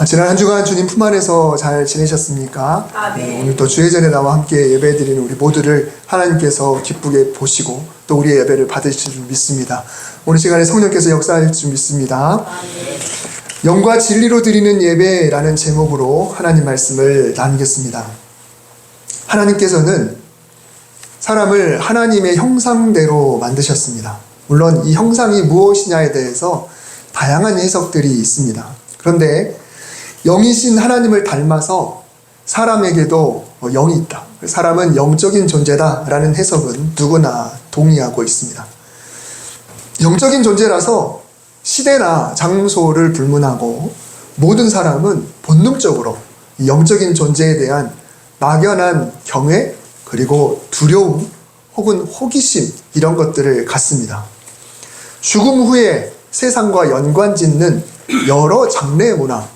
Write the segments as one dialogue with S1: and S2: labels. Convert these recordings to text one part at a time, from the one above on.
S1: 지난 한 주간 주님 품 안에서 잘 지내셨습니까?
S2: 네.
S1: 오늘 또 주의전에 나와 함께 예배드리는 우리 모두를 하나님께서 기쁘게 보시고 또 우리의 예배를 받으실 줄 믿습니다. 오늘 시간에 성령께서 역사할 줄 믿습니다.
S2: 네.
S1: 영과 진리로 드리는 예배라는 제목으로 하나님 말씀을 나누겠습니다. 하나님께서는 사람을 하나님의 형상대로 만드셨습니다. 물론 이 형상이 무엇이냐에 대해서 다양한 해석들이 있습니다. 그런데 영이신 하나님을 닮아서 사람에게도 영이 있다. 사람은 영적인 존재다라는 해석은 누구나 동의하고 있습니다. 영적인 존재라서 시대나 장소를 불문하고 모든 사람은 본능적으로 영적인 존재에 대한 막연한 경외 그리고 두려움 혹은 호기심 이런 것들을 갖습니다. 죽음 후에 세상과 연관짓는 여러 장래 문화,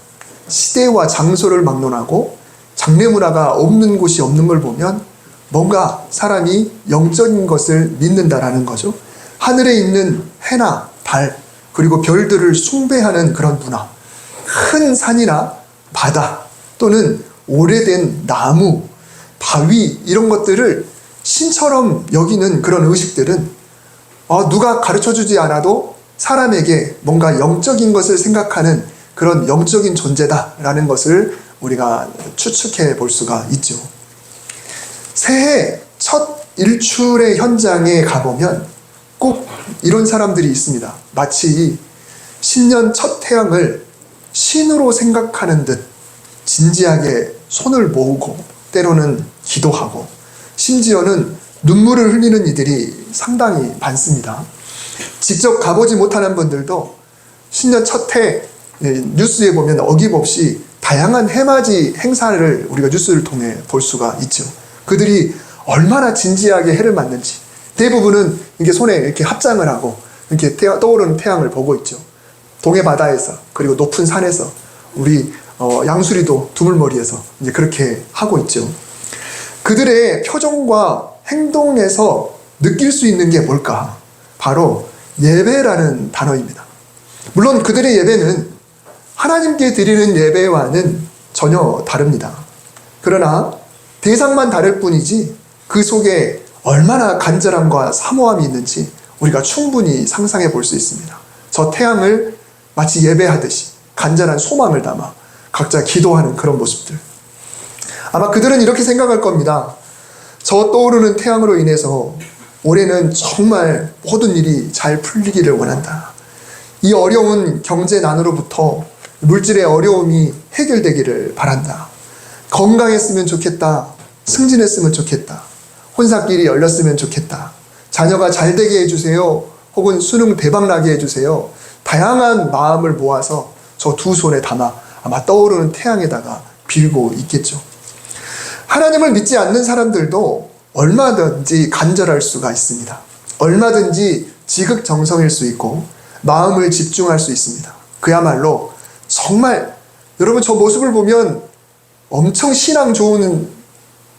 S1: 시대와 장소를 막론하고 장래 문화가 없는 곳이 없는 걸 보면 뭔가 사람이 영적인 것을 믿는다라는 거죠. 하늘에 있는 해나 달 그리고 별들을 숭배하는 그런 문화, 큰 산이나 바다 또는 오래된 나무, 바위 이런 것들을 신처럼 여기는 그런 의식들은 누가 가르쳐주지 않아도 사람에게 뭔가 영적인 것을 생각하는 그런 영적인 존재다라는 것을 우리가 추측해 볼 수가 있죠. 새해 첫 일출의 현장에 가보면 꼭 이런 사람들이 있습니다. 마치 신년 첫 태양을 신으로 생각하는 듯 진지하게 손을 모으고 때로는 기도하고 심지어는 눈물을 흘리는 이들이 상당히 많습니다. 직접 가보지 못하는 분들도 신년 첫 해 뉴스에 보면 어김없이 다양한 해맞이 행사를 우리가 뉴스를 통해 볼 수가 있죠. 그들이 얼마나 진지하게 해를 맞는지 대부분은 이렇게 손에 이렇게 합장을 하고 이렇게 떠오르는 태양을 보고 있죠. 동해 바다에서 그리고 높은 산에서 우리 양수리도 두물머리에서 이제 그렇게 하고 있죠. 그들의 표정과 행동에서 느낄 수 있는 게 뭘까? 바로 예배라는 단어입니다. 물론 그들의 예배는 하나님께 드리는 예배와는 전혀 다릅니다. 그러나 대상만 다를 뿐이지 그 속에 얼마나 간절함과 사모함이 있는지 우리가 충분히 상상해 볼 수 있습니다. 저 태양을 마치 예배하듯이 간절한 소망을 담아 각자 기도하는 그런 모습들. 아마 그들은 이렇게 생각할 겁니다. 저 떠오르는 태양으로 인해서 올해는 정말 모든 일이 잘 풀리기를 원한다. 이 어려운 경제난으로부터 물질의 어려움이 해결되기를 바란다. 건강했으면 좋겠다. 승진했으면 좋겠다. 혼사길이 열렸으면 좋겠다. 자녀가 잘 되게 해주세요. 혹은 수능 대박나게 해주세요. 다양한 마음을 모아서 저 두 손에 담아 아마 떠오르는 태양에다가 빌고 있겠죠. 하나님을 믿지 않는 사람들도 얼마든지 간절할 수가 있습니다. 얼마든지 지극정성일 수 있고 마음을 집중할 수 있습니다. 그야말로 정말 여러분 저 모습을 보면 엄청 신앙 좋은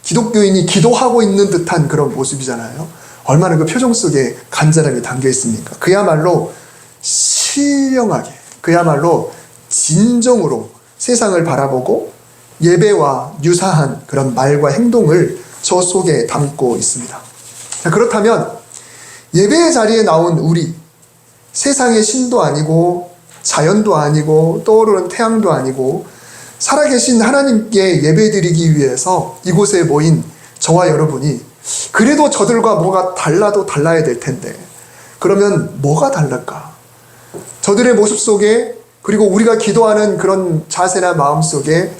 S1: 기독교인이 기도하고 있는 듯한 그런 모습이잖아요. 얼마나 그 표정 속에 간절함이 담겨 있습니까? 그야말로 신령하게 그야말로 진정으로 세상을 바라보고 예배와 유사한 그런 말과 행동을 저 속에 담고 있습니다. 자, 그렇다면 예배의 자리에 나온 우리 세상의 신도 아니고 자연도 아니고 떠오르는 태양도 아니고 살아계신 하나님께 예배드리기 위해서 이곳에 모인 저와 여러분이 그래도 저들과 뭐가 달라도 달라야 될 텐데 그러면 뭐가 다를까? 저들의 모습 속에 그리고 우리가 기도하는 그런 자세나 마음 속에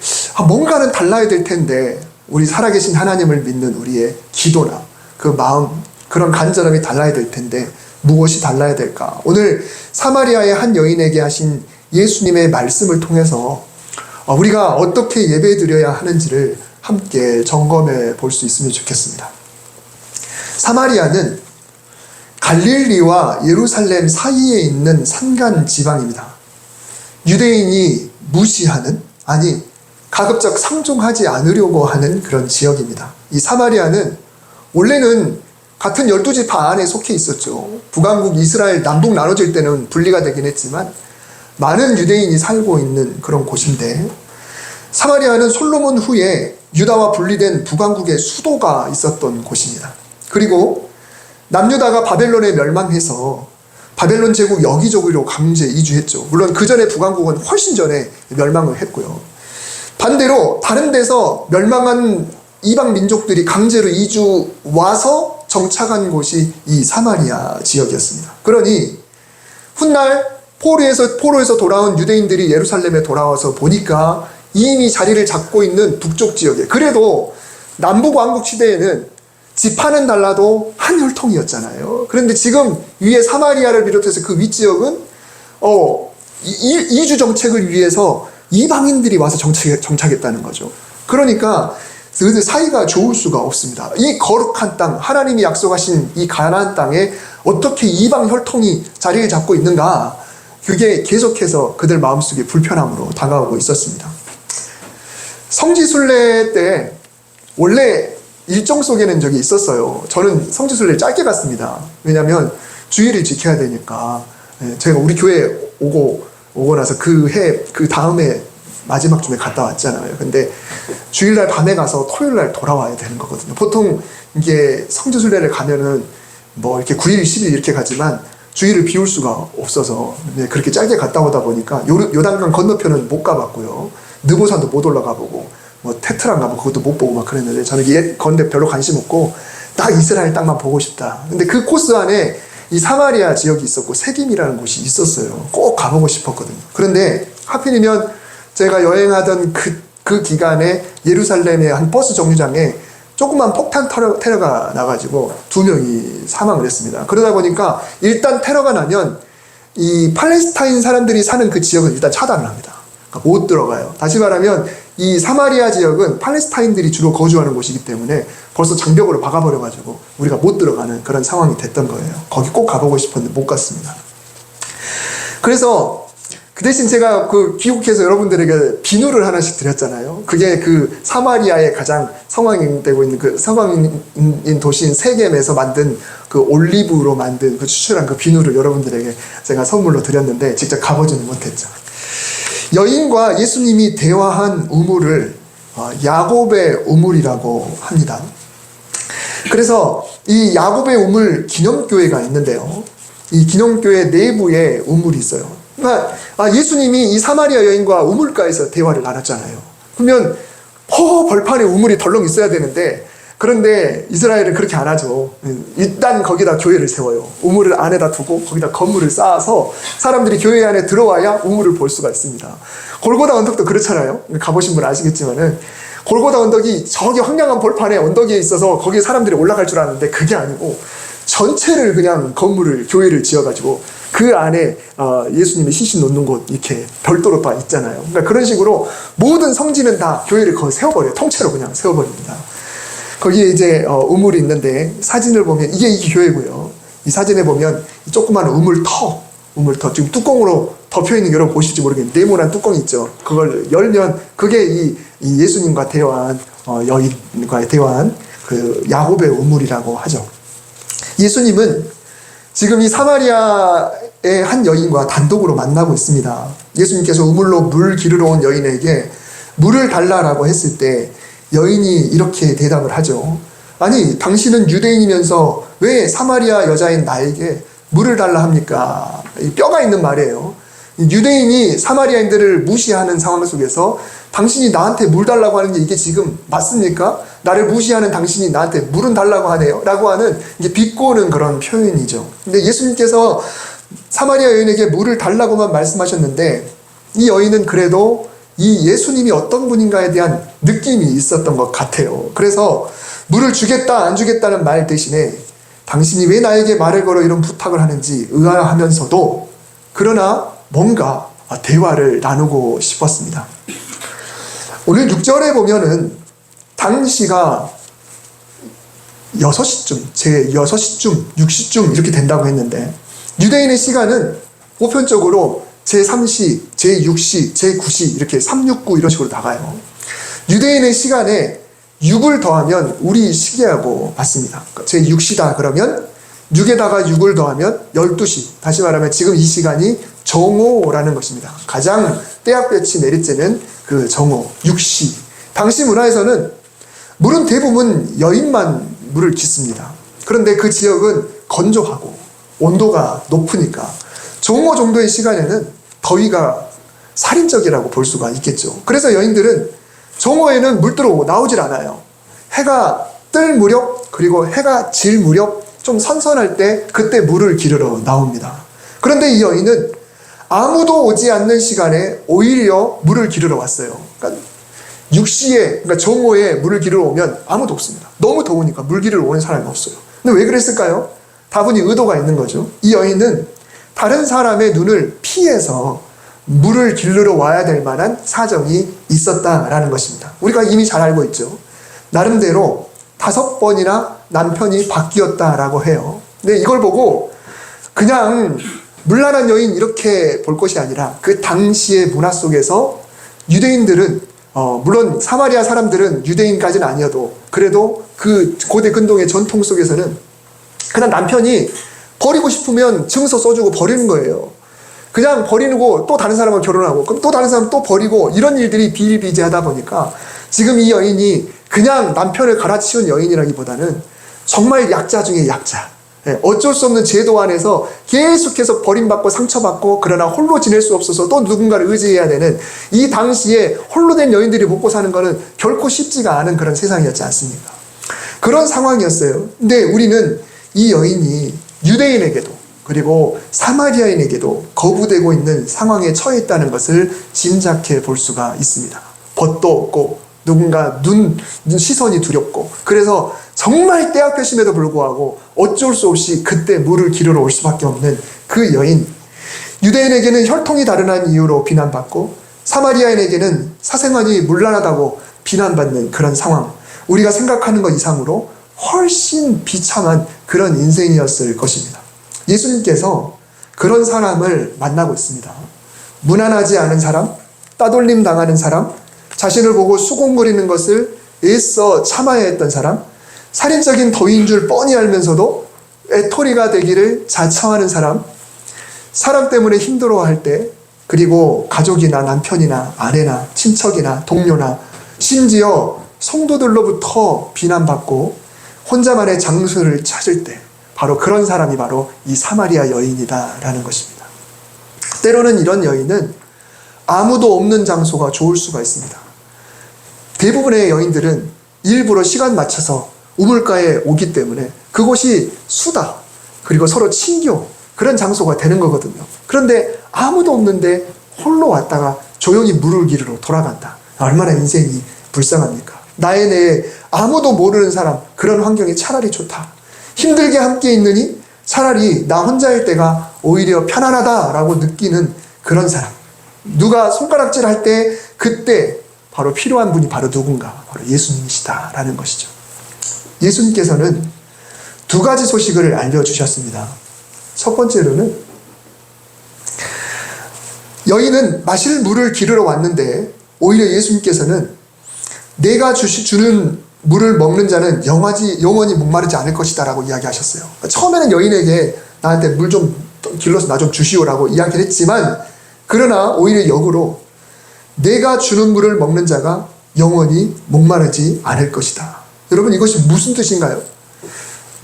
S1: 뭔가는 달라야 될 텐데 우리 살아계신 하나님을 믿는 우리의 기도나 그 마음 그런 간절함이 달라야 될 텐데 무엇이 달라야 될까? 오늘 사마리아의 한 여인에게 하신 예수님의 말씀을 통해서 우리가 어떻게 예배드려야 하는지를 함께 점검해 볼 수 있으면 좋겠습니다. 사마리아는 갈릴리와 예루살렘 사이에 있는 산간 지방입니다. 유대인이 무시하는 아니 가급적 상종하지 않으려고 하는 그런 지역입니다. 이 사마리아는 원래는 같은 12지파 안에 속해 있었죠. 북왕국 이스라엘 남북 나눠질 때는 분리가 되긴 했지만 많은 유대인이 살고 있는 그런 곳인데, 사마리아는 솔로몬 후에 유다와 분리된 북왕국의 수도가 있었던 곳입니다. 그리고 남유다가 바벨론에 멸망해서 바벨론 제국 여기저기로 강제 이주했죠. 물론 그 전에 북왕국은 훨씬 전에 멸망을 했고요. 반대로 다른 데서 멸망한 이방 민족들이 강제로 이주 와서 정착한 곳이 이 사마리아 지역이었습니다. 그러니 훗날 포로에서 돌아온 유대인들이 예루살렘에 돌아와서 보니까 이미 자리를 잡고 있는 북쪽 지역에, 그래도 남북 왕국 시대에는 지파는 달라도 한 혈통이었잖아요. 그런데 지금 위에 사마리아를 비롯해서 그 윗지역은 이주 정책을 위해서 이방인들이 와서 정착했다는 거죠. 그러니까 그들 사이가 좋을 수가 없습니다. 이 거룩한 땅, 하나님이 약속하신 이 가나안 땅에 어떻게 이방 혈통이 자리를 잡고 있는가, 그게 계속해서 그들 마음속에 불편함으로 다가오고 있었습니다. 성지순례 때 원래 일정 속에는 적이 있었어요. 저는 성지순례를 짧게 갔습니다. 왜냐하면 주의를 지켜야 되니까. 제가 우리 교회 오고 나서 그 다음에 마지막 주에 갔다 왔잖아요. 근데 주일날 밤에 가서 토요일날 돌아와야 되는 거거든요. 보통 이게 성지순례를 가면은 뭐 이렇게 9일, 10일 이렇게 가지만 주일을 비울 수가 없어서 그렇게 짧게 갔다 오다 보니까 요단강 건너편은 못 가봤고요. 느보산도 못 올라가 보고 뭐 테트랑 가면 그것도 못 보고 막 그랬는데, 저는 옛 건데 별로 관심 없고 딱 이스라엘 땅만 보고 싶다. 근데 그 코스 안에 이 사마리아 지역이 있었고 세김이라는 곳이 있었어요. 꼭 가보고 싶었거든요. 그런데 하필이면 제가 여행하던 그 기간에 예루살렘의 한 버스 정류장에 조그만 폭탄 테러가 나가지고 2명이 사망을 했습니다. 그러다 보니까 일단 테러가 나면 이 팔레스타인 사람들이 사는 그 지역은 일단 차단을 합니다. 그러니까 못 들어가요. 다시 말하면 이 사마리아 지역은 팔레스타인들이 주로 거주하는 곳이기 때문에 벌써 장벽으로 박아버려가지고 우리가 못 들어가는 그런 상황이 됐던 거예요. 거기 꼭 가보고 싶었는데 못 갔습니다. 그래서 그 대신 제가 그 귀국해서 여러분들에게 비누를 하나씩 드렸잖아요. 그게 그 사마리아의 가장 성황되고 있는 그 성황인 도시인 세겜에서 만든 그 올리브로 만든 그 추출한 그 비누를 여러분들에게 제가 선물로 드렸는데 직접 가보지는 못했죠. 여인과 예수님이 대화한 우물을 야곱의 우물이라고 합니다. 그래서 이 야곱의 우물 기념교회가 있는데요. 이 기념교회 내부에 우물이 있어요. 그러니까 예수님이 이 사마리아 여인과 우물가에서 대화를 나눴잖아요. 그러면 벌판에 우물이 덜렁 있어야 되는데, 그런데 이스라엘은 그렇게 안 하죠. 일단 거기다 교회를 세워요. 우물을 안에다 두고 거기다 건물을 쌓아서 사람들이 교회 안에 들어와야 우물을 볼 수가 있습니다. 골고다 언덕도 그렇잖아요. 가보신 분 아시겠지만은 골고다 언덕이 저기 황량한 벌판에 언덕에 있어서 거기에 사람들이 올라갈 줄 아는데 그게 아니고 전체를 그냥 건물을, 교회를 지어가지고 그 안에 예수님의 시신 놓는 곳 이렇게 별도로 다 있잖아요. 그러니까 그런 식으로 모든 성지는 다 교회를 거기 세워버려요. 통째로 그냥 세워버립니다. 거기에 이제 우물이 있는데 사진을 보면 이게 교회고요. 이 사진에 보면 조그만 우물터 지금 뚜껑으로 덮여있는 게 여러분 보실지 모르겠는데 네모난 뚜껑이 있죠. 그걸 열면 그게 이 예수님과 대화한 여인과의 대화한 그 야곱의 우물이라고 하죠. 예수님은 지금 이 사마리아의 한 여인과 단독으로 만나고 있습니다. 예수님께서 우물로 물 기르러 온 여인에게 물을 달라라고 했을 때 여인이 이렇게 대답을 하죠. 아니, 당신은 유대인이면서 왜 사마리아 여자인 나에게 물을 달라 합니까? 뼈가 있는 말이에요. 유대인이 사마리아인들을 무시하는 상황 속에서 당신이 나한테 물 달라고 하는 게 이게 지금 맞습니까? 나를 무시하는 당신이 나한테 물은 달라고 하네요 라고 하는 이게 비꼬는 그런 표현이죠. 근데 예수님께서 사마리아 여인에게 물을 달라고만 말씀하셨는데 이 여인은 그래도 이 예수님이 어떤 분인가에 대한 느낌이 있었던 것 같아요. 그래서 물을 주겠다 안 주겠다는 말 대신에 당신이 왜 나에게 말을 걸어 이런 부탁을 하는지 의아하면서도 그러나 뭔가 대화를 나누고 싶었습니다. 오늘 6절에 보면은 당시가 6시쯤, 제 6시쯤, 6시쯤 이렇게 된다고 했는데 유대인의 시간은 보편적으로 제3시, 제6시, 제9시 이렇게 369 이런 식으로 나가요. 유대인의 시간에 6을 더하면 우리 시계하고 맞습니다. 제6시다 그러면 6에다가 6을 더하면 12시. 다시 말하면 지금 이 시간이 정오라는 것입니다. 가장 떼약볕이 내리쬐는 그 정오, 6시. 당시 문화에서는 물은 대부분 여인만 물을 깃습니다. 그런데 그 지역은 건조하고 온도가 높으니까 정오 정도의 시간에는 더위가 살인적이라고 볼 수가 있겠죠. 그래서 여인들은 정오에는 물 들어오고 나오질 않아요. 해가 뜰 무렵, 그리고 해가 질 무렵 좀 선선할 때 그때 물을 기르러 나옵니다. 그런데 이 여인은 아무도 오지 않는 시간에 오히려 물을 기르러 왔어요. 그러니까 6시에, 그러니까 정오에 물을 기르러 오면 아무도 없습니다. 너무 더우니까 물 기르러 오는 사람이 없어요. 근데 왜 그랬을까요? 다분히 의도가 있는 거죠. 이 여인은 다른 사람의 눈을 피해서 물을 기르러 와야 될 만한 사정이 있었다라는 것입니다. 우리가 이미 잘 알고 있죠. 나름대로 5번이나 남편이 바뀌었다라고 해요. 근데 이걸 보고 그냥 물란한 여인 이렇게 볼 것이 아니라 그 당시의 문화 속에서 유대인들은 물론 사마리아 사람들은 유대인까지는 아니어도 그래도 그 고대 근동의 전통 속에서는 그냥 남편이 버리고 싶으면 증서 써주고 버리는 거예요. 그냥 버리고 또 다른 사람과 결혼하고 그럼 또 다른 사람 또 버리고 이런 일들이 비일비재하다 보니까 지금 이 여인이 그냥 남편을 갈아치운 여인이라기보다는 정말 약자 중에 약자, 어쩔 수 없는 제도 안에서 계속해서 버림받고 상처받고 그러나 홀로 지낼 수 없어서 또 누군가를 의지해야 되는 이 당시에 홀로 된 여인들이 먹고 사는 것은 결코 쉽지가 않은 그런 세상이었지 않습니까? 그런 상황이었어요. 근데 우리는 이 여인이 유대인에게도 그리고 사마리아인에게도 거부되고 있는 상황에 처해 있다는 것을 짐작해 볼 수가 있습니다. 벗도 없고 누군가 시선이 두렵고 그래서 정말 때학표심에도 불구하고 어쩔 수 없이 그때 물을 기르러 올 수밖에 없는 그 여인. 유대인에게는 혈통이 다르다는 이유로 비난받고 사마리아인에게는 사생활이 문란하다고 비난받는 그런 상황. 우리가 생각하는 것 이상으로 훨씬 비참한 그런 인생이었을 것입니다. 예수님께서 그런 사람을 만나고 있습니다. 무난하지 않은 사람, 따돌림 당하는 사람, 자신을 보고 수곤거리는 것을 애써 참아야 했던 사람, 살인적인 더위인 줄 뻔히 알면서도 애토리가 되기를 자처하는 사람, 사람 때문에 힘들어할 때, 그리고 가족이나 남편이나 아내나 친척이나 동료나 심지어 성도들로부터 비난받고 혼자만의 장소를 찾을 때 바로 그런 사람이 바로 이 사마리아 여인이다라는 것입니다. 때로는 이런 여인은 아무도 없는 장소가 좋을 수가 있습니다. 대부분의 여인들은 일부러 시간 맞춰서 우물가에 오기 때문에 그곳이 수다 그리고 서로 친교 그런 장소가 되는 거거든요. 그런데 아무도 없는데 홀로 왔다가 조용히 물을 기르러 돌아간다. 얼마나 인생이 불쌍합니까? 나의 내에 아무도 모르는 사람 그런 환경이 차라리 좋다. 힘들게 함께 있느니 차라리 나 혼자일 때가 오히려 편안하다라고 느끼는 그런 사람. 누가 손가락질 할 때 그때 바로 필요한 분이 바로 누군가 바로 예수님이시다라는 것이죠. 예수님께서는 2가지 소식을 알려주셨습니다. 첫 번째로는 여인은 마실 물을 기르러 왔는데 오히려 예수님께서는 내가 주는 물을 먹는 자는 영원히 목마르지 않을 것이다 라고 이야기하셨어요. 처음에는 여인에게 나한테 물 좀 길러서 나 좀 주시오라고 이야기를 했지만 그러나 오히려 역으로 내가 주는 물을 먹는 자가 영원히 목마르지 않을 것이다. 여러분 이것이 무슨 뜻인가요?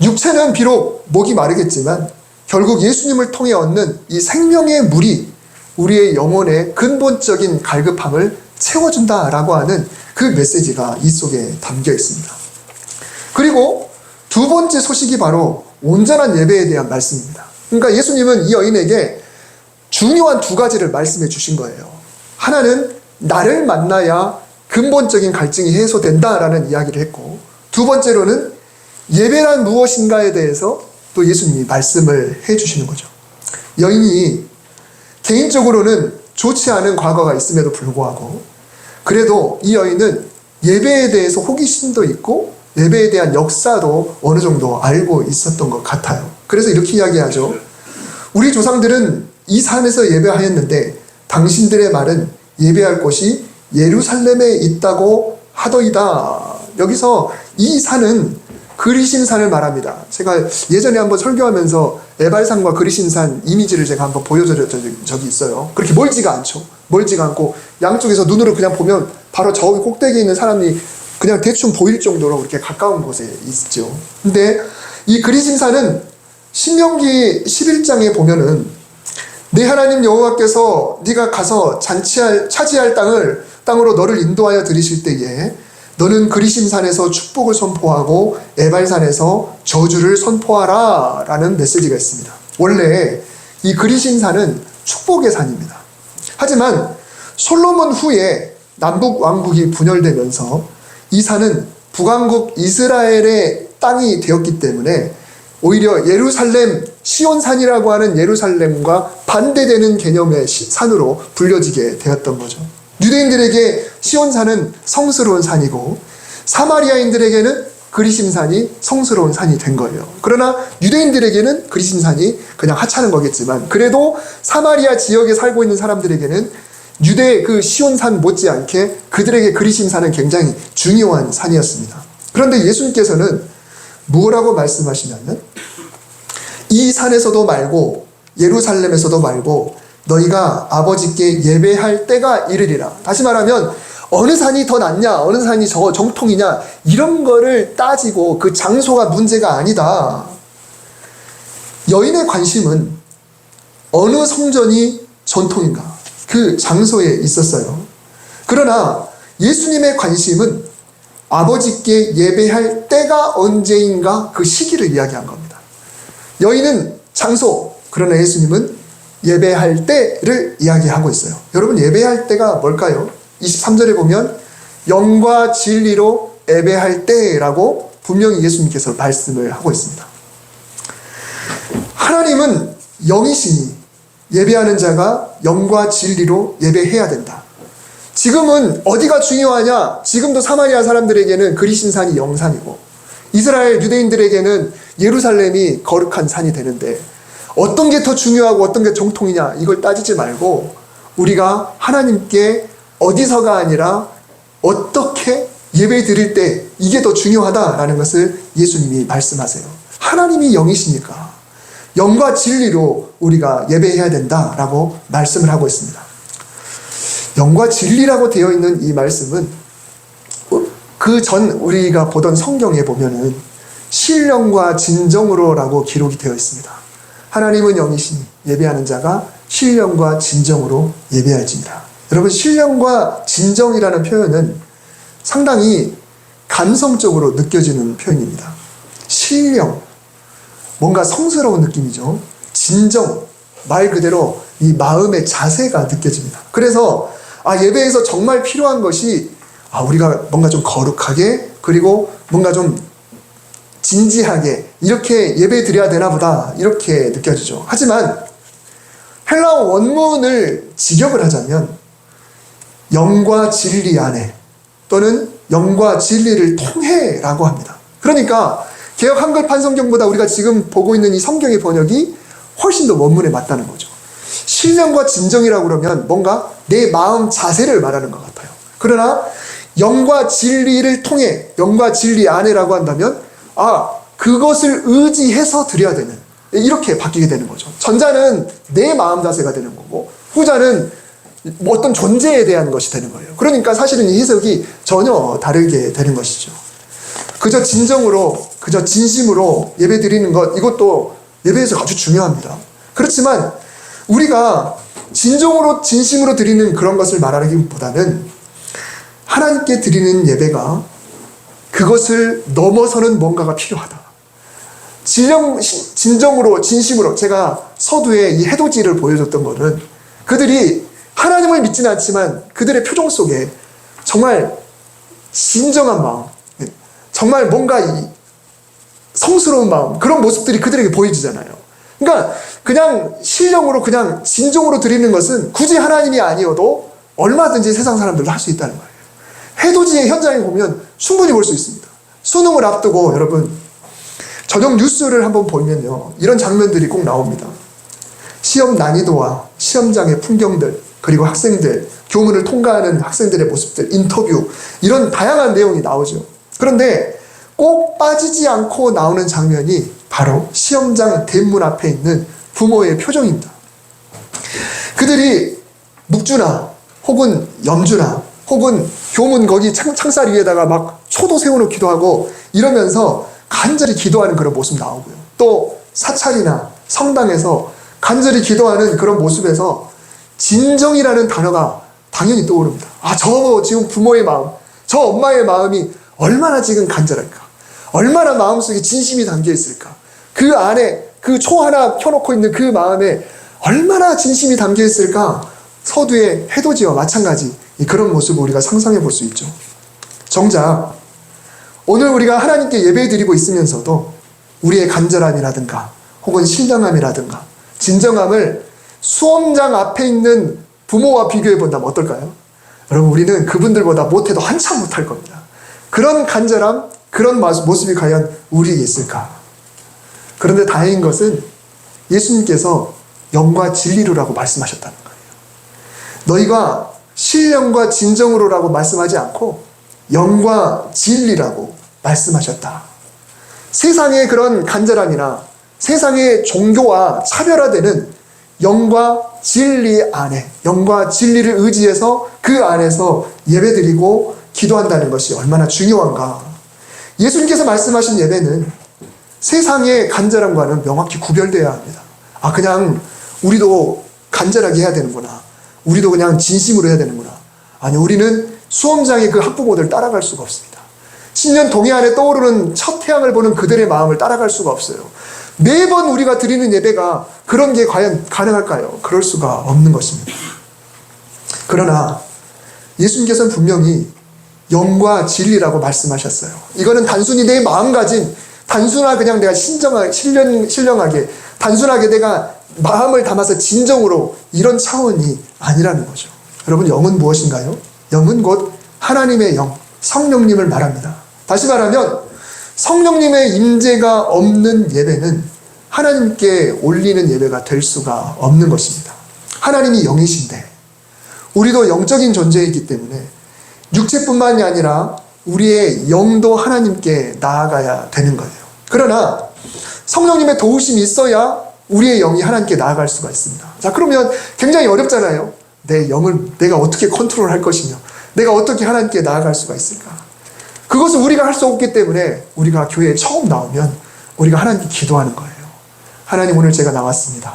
S1: 육체는 비록 목이 마르겠지만 결국 예수님을 통해 얻는 이 생명의 물이 우리의 영혼의 근본적인 갈급함을 채워준다라고 하는 그 메시지가 이 속에 담겨 있습니다. 그리고 2번째 소식이 바로 온전한 예배에 대한 말씀입니다. 그러니까 예수님은 이 여인에게 중요한 2가지를 말씀해 주신 거예요. 하나는 나를 만나야 근본적인 갈증이 해소된다라는 이야기를 했고, 2번째로는 예배란 무엇인가에 대해서 또 예수님이 말씀을 해 주시는 거죠. 여인이 개인적으로는 좋지 않은 과거가 있음에도 불구하고 그래도 이 여인은 예배에 대해서 호기심도 있고 예배에 대한 역사도 어느 정도 알고 있었던 것 같아요. 그래서 이렇게 이야기하죠. 우리 조상들은 이 산에서 예배하였는데 당신들의 말은 예배할 곳이 예루살렘에 있다고 하더이다. 여기서 이 산은 그리심산을 말합니다. 제가 예전에 한번 설교하면서 에발산과 그리심산 이미지를 제가 한번 보여드렸던 적이 있어요. 그렇게 멀지가 않죠. 멀지가 않고 양쪽에서 눈으로 그냥 보면 바로 저 꼭대기에 있는 사람이 그냥 대충 보일 정도로 그렇게 가까운 곳에 있죠. 근데 이 그리심산은 신명기 11장에 보면은 내 하나님 여호와께서 네가 가서 차지할 땅으로 너를 인도하여 들이실 때에 너는 그리심산에서 축복을 선포하고 에발산에서 저주를 선포하라 라는 메시지가 있습니다. 원래 이 그리심산은 축복의 산입니다. 하지만 솔로몬 후에 남북 왕국이 분열되면서 이 산은 북왕국 이스라엘의 땅이 되었기 때문에 오히려 예루살렘 시온산이라고 하는 예루살렘과 반대되는 개념의 산으로 불려지게 되었던 거죠. 유대인들에게 시온산은 성스러운 산이고 사마리아인들에게는 그리심산이 성스러운 산이 된 거예요. 그러나 유대인들에게는 그리심산이 그냥 하찮은 거겠지만 그래도 사마리아 지역에 살고 있는 사람들에게는 유대 그 시온산 못지않게 그들에게 그리심산은 굉장히 중요한 산이었습니다. 그런데 예수님께서는 뭐라고 말씀하시냐면 이 산에서도 말고 예루살렘에서도 말고 너희가 아버지께 예배할 때가 이르리라. 다시 말하면 어느 산이 더 낫냐, 어느 산이 저 정통이냐 이런 거를 따지고 그 장소가 문제가 아니다. 여인의 관심은 어느 성전이 전통인가 그 장소에 있었어요. 그러나 예수님의 관심은 아버지께 예배할 때가 언제인가 그 시기를 이야기한 겁니다. 여인은 장소, 그러나 예수님은 예배할 때를 이야기하고 있어요. 여러분 예배할 때가 뭘까요? 23절에 보면 영과 진리로 예배할 때라고 분명히 예수님께서 말씀을 하고 있습니다. 하나님은 영이시니 예배하는 자가 영과 진리로 예배해야 된다. 지금은 어디가 중요하냐? 지금도 사마리아 사람들에게는 그리심산이 영산이고 이스라엘 유대인들에게는 예루살렘이 거룩한 산이 되는데 어떤 게 더 중요하고 어떤 게 정통이냐 이걸 따지지 말고 우리가 하나님께 어디서가 아니라 어떻게 예배 드릴 때 이게 더 중요하다라는 것을 예수님이 말씀하세요. 하나님이 영이시니까 영과 진리로 우리가 예배해야 된다라고 말씀을 하고 있습니다. 영과 진리라고 되어 있는 이 말씀은 그 전 우리가 보던 성경에 보면은 신령과 진정으로라고 기록이 되어 있습니다. 하나님은 영이시니 예배하는 자가 신령과 진정으로 예배할지니라. 여러분 신령과 진정이라는 표현은 상당히 감성적으로 느껴지는 표현입니다. 신령, 뭔가 성스러운 느낌이죠. 진정, 말 그대로 이 마음의 자세가 느껴집니다. 그래서 예배에서 정말 필요한 것이 우리가 뭔가 좀 거룩하게 그리고 뭔가 좀 진지하게 이렇게 예배 드려야 되나 보다 이렇게 느껴지죠. 하지만 헬라어 원문을 직역을 하자면 영과 진리 안에 또는 영과 진리를 통해 라고 합니다. 그러니까 개역 한글판 성경보다 우리가 지금 보고 있는 이 성경의 번역이 훨씬 더 원문에 맞다는 거죠. 신령과 진정이라고 그러면 뭔가 내 마음 자세를 말하는 것 같아요. 그러나 영과 진리를 통해 영과 진리 안에라고 한다면 그것을 의지해서 드려야 되는 이렇게 바뀌게 되는 거죠. 전자는 내 마음 자세가 되는 거고 후자는 어떤 존재에 대한 것이 되는 거예요. 그러니까 사실은 이 해석이 전혀 다르게 되는 것이죠. 그저 진정으로 그저 진심으로 예배 드리는 것 이것도 예배에서 아주 중요합니다. 그렇지만 우리가 진정으로 진심으로 드리는 그런 것을 말하기보다는 하나님께 드리는 예배가 그것을 넘어서는 뭔가가 필요하다. 진정으로 진심으로 제가 서두에 이 해돋이를 보여줬던 거는 그들이 하나님을 믿지는 않지만 그들의 표정 속에 정말 진정한 마음, 정말 뭔가 이 성스러운 마음 그런 모습들이 그들에게 보여지잖아요. 그러니까 그냥 신령으로 그냥 진정으로 드리는 것은 굳이 하나님이 아니어도 얼마든지 세상 사람들도 할 수 있다는 거예요. 해돋이의 현장에 보면 충분히 볼 수 있습니다. 수능을 앞두고 여러분 저녁 뉴스를 한번 보면요 이런 장면들이 꼭 나옵니다. 시험 난이도와 시험장의 풍경들 그리고 학생들 교문을 통과하는 학생들의 모습들 인터뷰 이런 다양한 내용이 나오죠. 그런데 꼭 빠지지 않고 나오는 장면이 바로 시험장 대문 앞에 있는 부모의 표정입니다. 그들이 묵주나 혹은 염주나 혹은 교문 거기 창살 위에다가 막 초도 세워놓기도 하고 이러면서 간절히 기도하는 그런 모습 나오고요. 또 사찰이나 성당에서 간절히 기도하는 그런 모습에서 진정이라는 단어가 당연히 떠오릅니다. 저 지금 부모의 마음, 저 엄마의 마음이 얼마나 지금 간절할까? 얼마나 마음속에 진심이 담겨 있을까? 그 안에 그 초 하나 켜놓고 있는 그 마음에 얼마나 진심이 담겨 있을까? 서두의 해돋이와 마찬가지 그런 모습을 우리가 상상해 볼 수 있죠. 정작 오늘 우리가 하나님께 예배드리고 있으면서도 우리의 간절함이라든가 혹은 신령함이라든가 진정함을 수험장 앞에 있는 부모와 비교해 본다면 어떨까요? 여러분, 우리는 그분들보다 못해도 한참 못할 겁니다. 그런 간절함, 그런 모습이 과연 우리에게 있을까? 그런데 다행인 것은 예수님께서 영과 진리로라고 말씀하셨다는 거예요. 너희가 신령과 진정으로라고 말씀하지 않고 영과 진리라고 말씀하셨다. 세상의 그런 간절함이나 세상의 종교와 차별화되는 영과 진리 안에, 영과 진리를 의지해서 그 안에서 예배드리고 기도한다는 것이 얼마나 중요한가. 예수님께서 말씀하신 예배는 세상의 간절함과는 명확히 구별되어야 합니다. 그냥 우리도 간절하게 해야 되는구나. 우리도 그냥 진심으로 해야 되는구나. 아니, 우리는 수험장의 그 학부모들 따라갈 수가 없습니다. 신년 동해안에 떠오르는 첫 태양을 보는 그들의 마음을 따라갈 수가 없어요. 매번 우리가 드리는 예배가 그런 게 과연 가능할까요? 그럴 수가 없는 것입니다. 그러나 예수님께서는 분명히 영과 진리라고 말씀하셨어요. 이거는 단순히 내 마음가짐, 단순하 그냥 내가 신령하게, 단순하게 내가 마음을 담아서 진정으로 이런 차원이 아니라는 거죠. 여러분, 영은 무엇인가요? 영은 곧 하나님의 영, 성령님을 말합니다. 다시 말하면 성령님의 임재가 없는 예배는 하나님께 올리는 예배가 될 수가 없는 것입니다. 하나님이 영이신데 우리도 영적인 존재이기 때문에 육체뿐만이 아니라 우리의 영도 하나님께 나아가야 되는 거예요. 그러나 성령님의 도우심이 있어야 우리의 영이 하나님께 나아갈 수가 있습니다. 자, 그러면 굉장히 어렵잖아요. 내 영을 내가 어떻게 컨트롤할 것이며 내가 어떻게 하나님께 나아갈 수가 있을까? 그것을 우리가 할 수 없기 때문에 우리가 교회에 처음 나오면 우리가 하나님께 기도하는 거예요. 하나님, 오늘 제가 나왔습니다.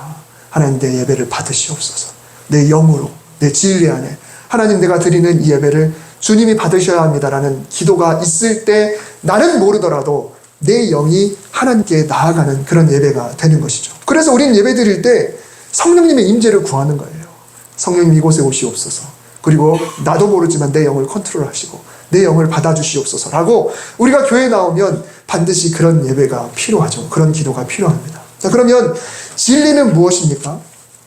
S1: 하나님, 내 예배를 받으시옵소서. 내 영으로, 내 진리 안에 하나님, 내가 드리는 이 예배를 주님이 받으셔야 합니다라는 기도가 있을 때 나는 모르더라도 내 영이 하나님께 나아가는 그런 예배가 되는 것이죠. 그래서 우리는 예배 드릴 때 성령님의 임재를 구하는 거예요. 성령님, 이곳에 오시옵소서. 그리고 나도 모르지만 내 영을 컨트롤하시고 내 영을 받아주시옵소서라고 우리가 교회에 나오면 반드시 그런 예배가 필요하죠. 그런 기도가 필요합니다. 자, 그러면 진리는 무엇입니까?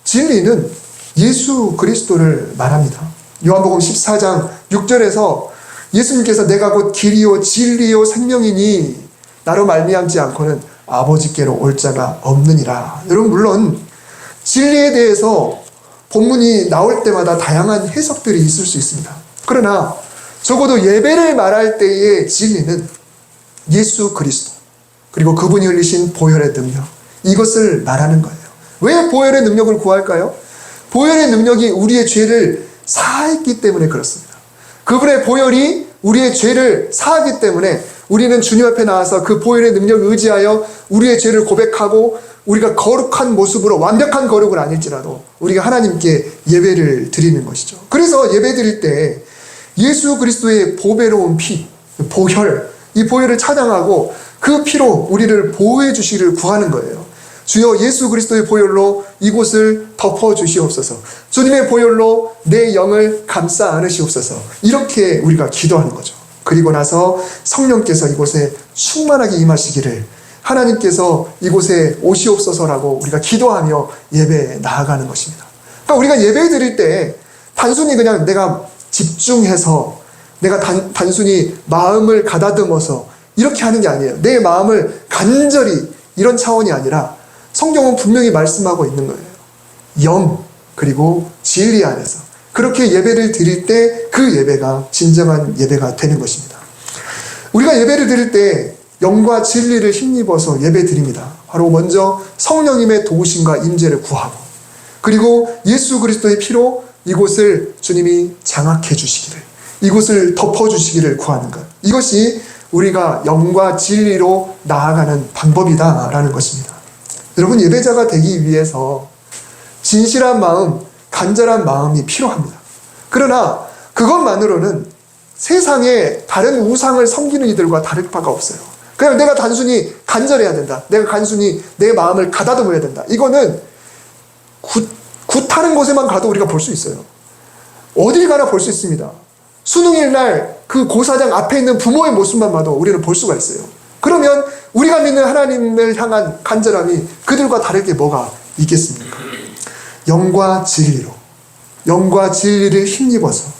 S1: 진리는 예수 그리스도를 말합니다. 요한복음 14장 6절에서 예수님께서 내가 곧 길이요 진리요 생명이니 나로 말미암지 않고는 아버지께로 올 자가 없느니라. 여러분, 물론 진리에 대해서 본문이 나올 때마다 다양한 해석들이 있을 수 있습니다. 그러나 적어도 예배를 말할 때의 진리는 예수 그리스도, 그리고 그분이 흘리신 보혈의 능력, 이것을 말하는 거예요. 왜 보혈의 능력을 구할까요? 보혈의 능력이 우리의 죄를 사했기 때문에 그렇습니다. 그분의 보혈이 우리의 죄를 사하기 때문에 우리는 주님 앞에 나와서 그 보혈의 능력을 의지하여 우리의 죄를 고백하고 우리가 거룩한 모습으로, 완벽한 거룩은 아닐지라도 우리가 하나님께 예배를 드리는 것이죠. 그래서 예배 드릴 때 예수 그리스도의 보배로운 피, 보혈, 이 보혈을 찬양하고 그 피로 우리를 보호해 주시기를 구하는 거예요. 주여, 예수 그리스도의 보혈로 이곳을 덮어 주시옵소서. 주님의 보혈로 내 영을 감싸 안으시옵소서. 이렇게 우리가 기도하는 거죠. 그리고 나서 성령께서 이곳에 충만하게 임하시기를, 하나님께서 이곳에 오시옵소서라고 우리가 기도하며 예배에 나아가는 것입니다. 그러니까 우리가 예배 드릴 때 단순히 그냥 내가 집중해서, 내가 단순히 마음을 가다듬어서 이렇게 하는 게 아니에요. 내 마음을 간절히, 이런 차원이 아니라 성경은 분명히 말씀하고 있는 거예요. 영, 그리고 진리 안에서 그렇게 예배를 드릴 때 그 예배가 진정한 예배가 되는 것입니다. 우리가 예배를 드릴 때 영과 진리를 힘입어서 예배드립니다. 바로 먼저 성령님의 도우심과 임재를 구하고, 그리고 예수 그리스도의 피로 이곳을 주님이 장악해 주시기를, 이곳을 덮어주시기를 구하는 것, 이것이 우리가 영과 진리로 나아가는 방법이다라는 것입니다. 여러분, 예배자가 되기 위해서 진실한 마음, 간절한 마음이 필요합니다. 그러나 그것만으로는 세상에 다른 우상을 섬기는 이들과 다를 바가 없어요. 그냥 내가 단순히 간절해야 된다, 내가 단순히 내 마음을 가다듬어야 된다, 이거는 굿하는 곳에만 가도 우리가 볼 수 있어요. 어딜 가나 볼 수 있습니다. 수능일 날 그 고사장 앞에 있는 부모의 모습만 봐도 우리는 볼 수가 있어요. 그러면 우리가 믿는 하나님을 향한 간절함이 그들과 다르게 뭐가 있겠습니까? 영과 진리로, 영과 진리를 힘입어서,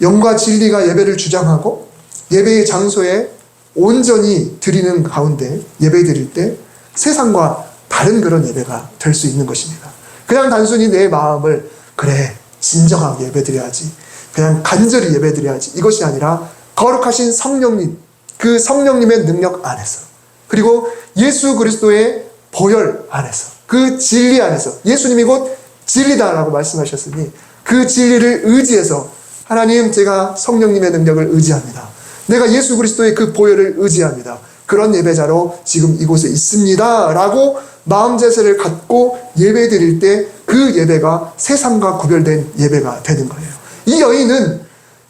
S1: 영과 진리가 예배를 주장하고 예배의 장소에 온전히 드리는 가운데 예배 드릴 때 세상과 다른 그런 예배가 될 수 있는 것입니다. 그냥 단순히 내 마음을 그래 진정하게 예배 드려야지, 그냥 간절히 예배 드려야지, 이것이 아니라 거룩하신 성령님, 그 성령님의 능력 안에서, 그리고 예수 그리스도의 보혈 안에서, 그 진리 안에서, 예수님이 곧 진리다라고 말씀하셨으니 그 진리를 의지해서, 하나님 제가 성령님의 능력을 의지합니다, 내가 예수 그리스도의 그 보혈을 의지합니다, 그런 예배자로 지금 이곳에 있습니다 라고 마음 자세를 갖고 예배 드릴 때 그 예배가 세상과 구별된 예배가 되는 거예요. 이 여인은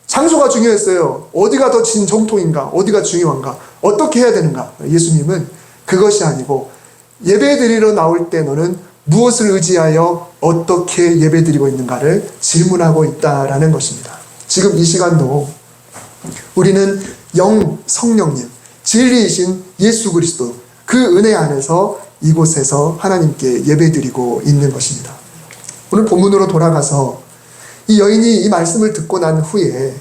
S1: 장소가 중요했어요. 어디가 더 진정통인가, 어디가 중요한가, 어떻게 해야 되는가. 예수님은 그것이 아니고 예배 드리러 나올 때 너는 무엇을 의지하여 어떻게 예배 드리고 있는가를 질문하고 있다라는 것입니다. 지금 이 시간도 우리는 영 성령님, 진리이신 예수 그리스도, 그 은혜 안에서 이곳에서 하나님께 예배드리고 있는 것입니다. 오늘 본문으로 돌아가서 이 여인이 이 말씀을 듣고 난 후에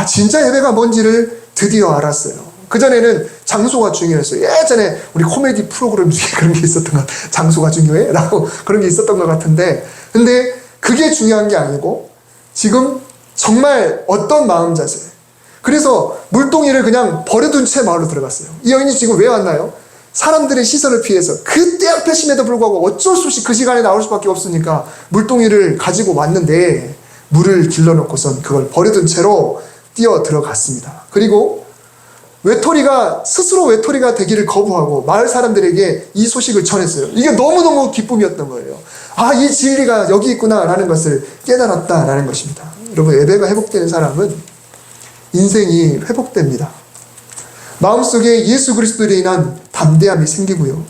S1: 진짜 예배가 뭔지를 드디어 알았어요. 그전에는 장소가 중요했어요. 예전에 우리 코미디 프로그램 중에 그런 게 있었던 것 같아요. 장소가 중요해? 라고 그런 게 있었던 것 같은데, 근데 그게 중요한 게 아니고 지금 정말 어떤 마음 자세, 그래서 물동이를 그냥 버려둔 채 마을로 들어갔어요. 이 여인이 지금 왜 왔나요? 사람들의 시선을 피해서, 그때 앞에심에도 불구하고 어쩔 수 없이 그 시간에 나올 수밖에 없으니까 물동이를 가지고 왔는데 물을 길러놓고선 그걸 버려둔 채로 뛰어 들어갔습니다. 그리고 스스로 외톨이가 되기를 거부하고 마을 사람들에게 이 소식을 전했어요. 이게 너무너무 기쁨이었던 거예요. 이 진리가 여기 있구나 라는 것을 깨달았다라는 것입니다. 여러분, 예배가 회복되는 사람은 인생이 회복됩니다. 마음속에 예수 그리스도로 인한 담대함이 생기고요.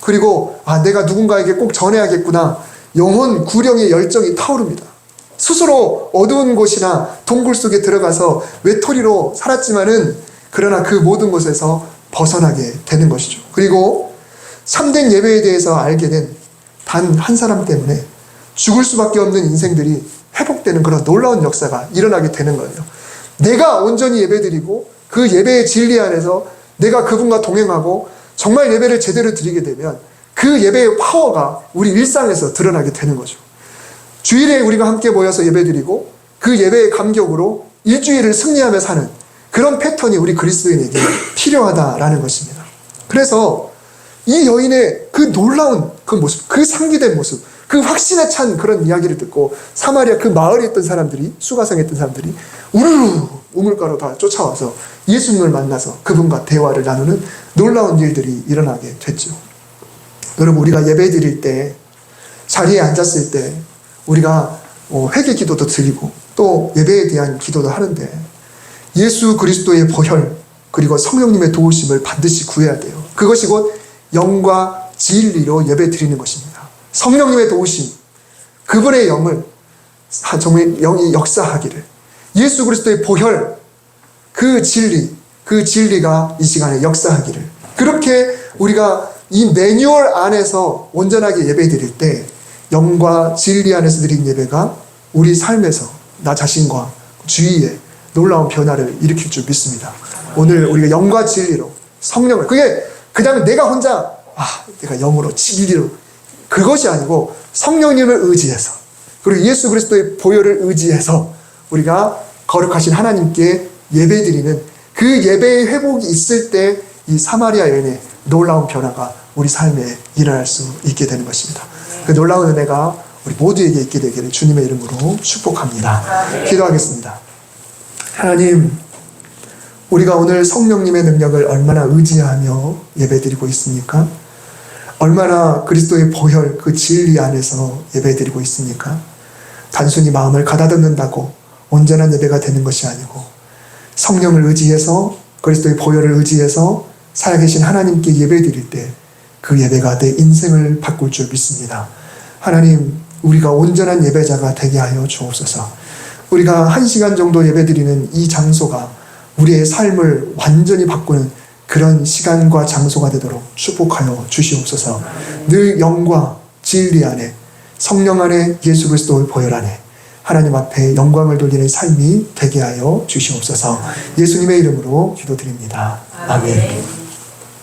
S1: 그리고 내가 누군가에게 꼭 전해야겠구나, 영혼 구령의 열정이 타오릅니다. 스스로 어두운 곳이나 동굴 속에 들어가서 외톨이로 살았지만은 그러나 그 모든 곳에서 벗어나게 되는 것이죠. 그리고 참된 예배에 대해서 알게 된 단 한 사람 때문에 죽을 수밖에 없는 인생들이 회복되는 그런 놀라운 역사가 일어나게 되는 거예요. 내가 온전히 예배드리고 그 예배의 진리 안에서 내가 그분과 동행하고 정말 예배를 제대로 드리게 되면 그 예배의 파워가 우리 일상에서 드러나게 되는 거죠. 주일에 우리가 함께 모여서 예배드리고 그 예배의 감격으로 일주일을 승리하며 사는 그런 패턴이 우리 그리스도인에게 필요하다라는 것입니다. 그래서 이 여인의 그 놀라운 그 모습, 그 상기된 모습, 그 확신에 찬 그런 이야기를 듣고 사마리아 그 마을에 있던 사람들이, 수가성에 있던 사람들이 우르르 우물가로 다 쫓아와서 예수님을 만나서 그분과 대화를 나누는 놀라운 일들이 일어나게 됐죠. 여러분, 우리가 예배 드릴 때, 자리에 앉았을 때 우리가 회개 기도도 드리고 또 예배에 대한 기도도 하는데 예수 그리스도의 보혈 그리고 성령님의 도우심을 반드시 구해야 돼요. 그것이 곧 영과 진리로 예배 드리는 것입니다. 성령님의 도우심, 그분의 영을 정말 영이 역사하기를, 예수 그리스도의 보혈, 그 진리가 이 시간에 역사하기를, 그렇게 우리가 이 매뉴얼 안에서 온전하게 예배 드릴 때 영과 진리 안에서 드린 예배가 우리 삶에서 나 자신과 주위에 놀라운 변화를 일으킬 줄 믿습니다. 오늘 우리가 영과 진리로 성령을, 그게 그냥 내가 혼자 내가 영으로 진리로, 그것이 아니고 성령님을 의지해서 그리고 예수 그리스도의 보혈을 의지해서 우리가 거룩하신 하나님께 예배드리는 그 예배의 회복이 있을 때 이 사마리아 여인의 놀라운 변화가 우리 삶에 일어날 수 있게 되는 것입니다. 그 놀라운 은혜가 우리 모두에게 있게 되기를 주님의 이름으로 축복합니다. 기도하겠습니다. 하나님, 우리가 오늘 성령님의 능력을 얼마나 의지하며 예배드리고 있습니까? 얼마나 그리스도의 보혈, 그 진리 안에서 예배드리고 있습니까? 단순히 마음을 가다듬는다고 온전한 예배가 되는 것이 아니고 성령을 의지해서 그리스도의 보혈을 의지해서 살아계신 하나님께 예배드릴 때 그 예배가 내 인생을 바꿀 줄 믿습니다. 하나님, 우리가 온전한 예배자가 되게 하여 주옵소서. 우리가 1시간 정도 예배드리는 이 장소가 우리의 삶을 완전히 바꾸는 그런 시간과 장소가 되도록 축복하여 주시옵소서. 늘 영과 진리 안에, 성령 안에, 예수 그리스도의 보혈 안에 하나님 앞에 영광을 돌리는 삶이 되게 하여 주시옵소서. 예수님의 이름으로 기도드립니다. 아멘.